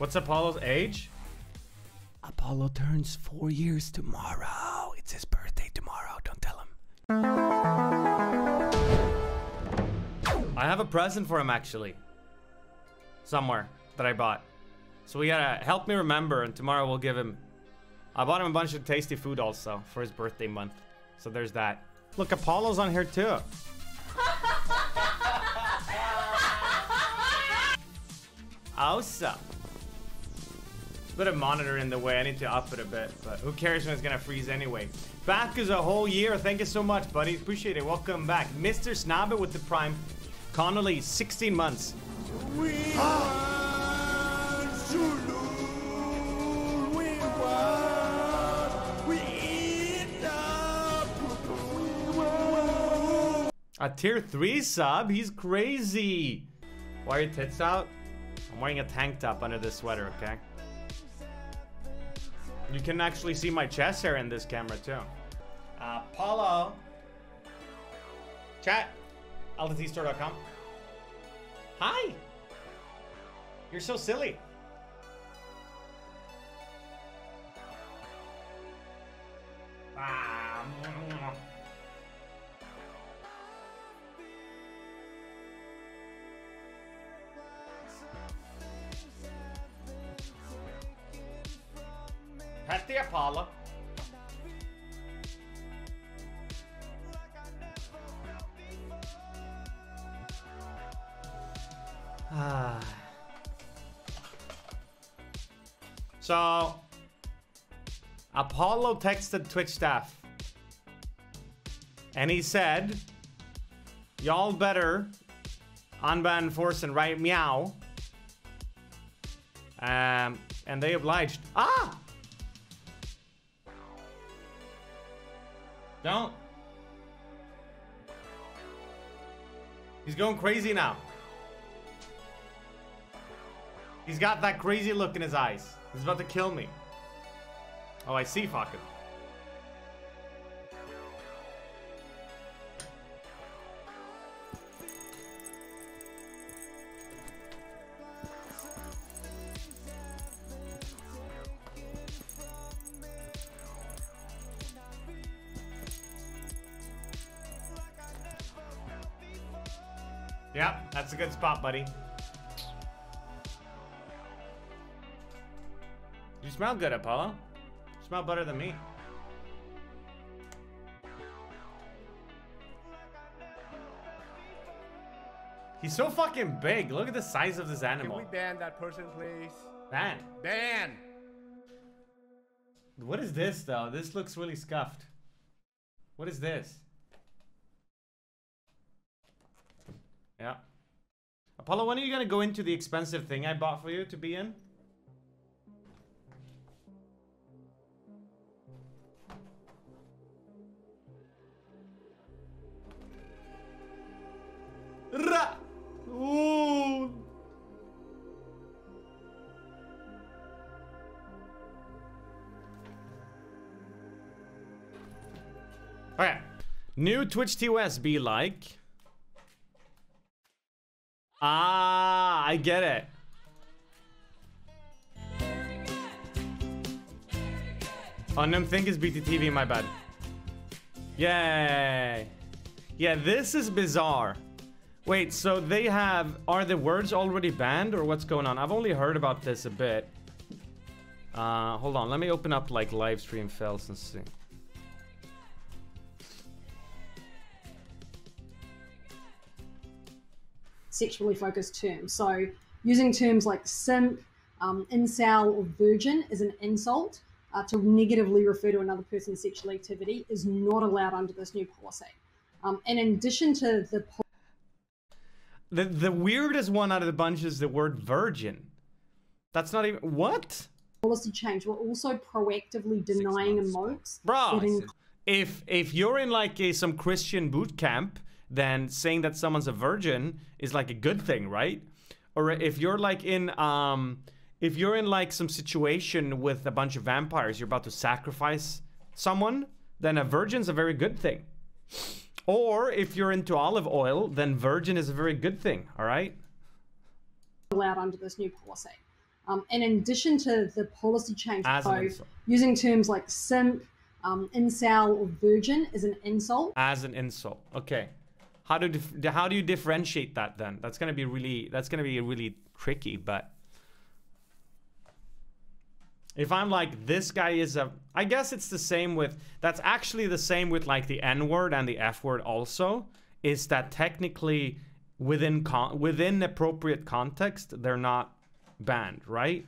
What's Apollo's age? Apollo turns 4 years tomorrow. It's his birthday tomorrow. Don't tell him. I have a present for him actually. Somewhere that I bought. So we gotta help me remember, and tomorrow we'll give him... I bought him a bunch of tasty food also for his birthday month. So there's that. Look, Apollo's on here too. Awesome. Bit of monitor in the way. I need to up it a bit, but who cares when it's gonna freeze anyway. Back is a whole year. Thank you so much, buddy. Appreciate it. Welcome back. Mr. Snobber with the Prime. Connolly, 16 months. A tier 3 sub? He's crazy. Why are your tits out? I'm wearing a tank top under this sweater, okay? You can actually see my chest hair in this camera too. Paulo. Chat. LTTstore.com. Hi. You're so silly. Pet the Apollo. So, Apollo texted Twitch staff. And he said, y'all better unban Force and write meow. And they obliged. Ah! Don't. He's going crazy now. He's got that crazy look in his eyes. He's about to kill me. Oh, I see, fucking. Yep, that's a good spot, buddy. You smell good, Apollo. You smell better than me. He's so fucking big. Look at the size of this animal. Can we ban that person, please? Ban? Ban! What is this, though? This looks really scuffed. What is this? Yeah. Apollo, when are you gonna go into the expensive thing I bought for you to be in? Ra! Ooh. Okay. New Twitch TOS be like. Ah, I get it. Oh, NymN is BTTV, my bad. Yay. Yeah, this is bizarre. Wait, so they have... Are the words already banned or what's going on? I've only heard about this a bit. Hold on, let me open up like live stream files and see. Sexually focused terms. So using terms like simp, incel, or virgin is an insult to negatively refer to another person's sexual activity is not allowed under this new policy. And in addition to the weirdest one out of the bunch is the word virgin. That's not even... What? Policy change, we're also proactively denying emotes. Bro, if you're in like some Christian boot camp, then saying that someone's a virgin is like a good thing, right? Or if you're like in like some situation with a bunch of vampires, you're about to sacrifice someone, then a virgin's a very good thing. Or if you're into olive oil, then virgin is a very good thing, all right? Allowed under this new policy. And in addition to the policy change, As an so insult. using terms like simp, incel, or virgin is an insult. As an insult. Okay. How do you differentiate that then? That's gonna be really tricky. But if I'm like, this guy is a, I guess it's the same with, that's actually the same with like the N word and the F word also, is that technically within appropriate context they're not banned, right?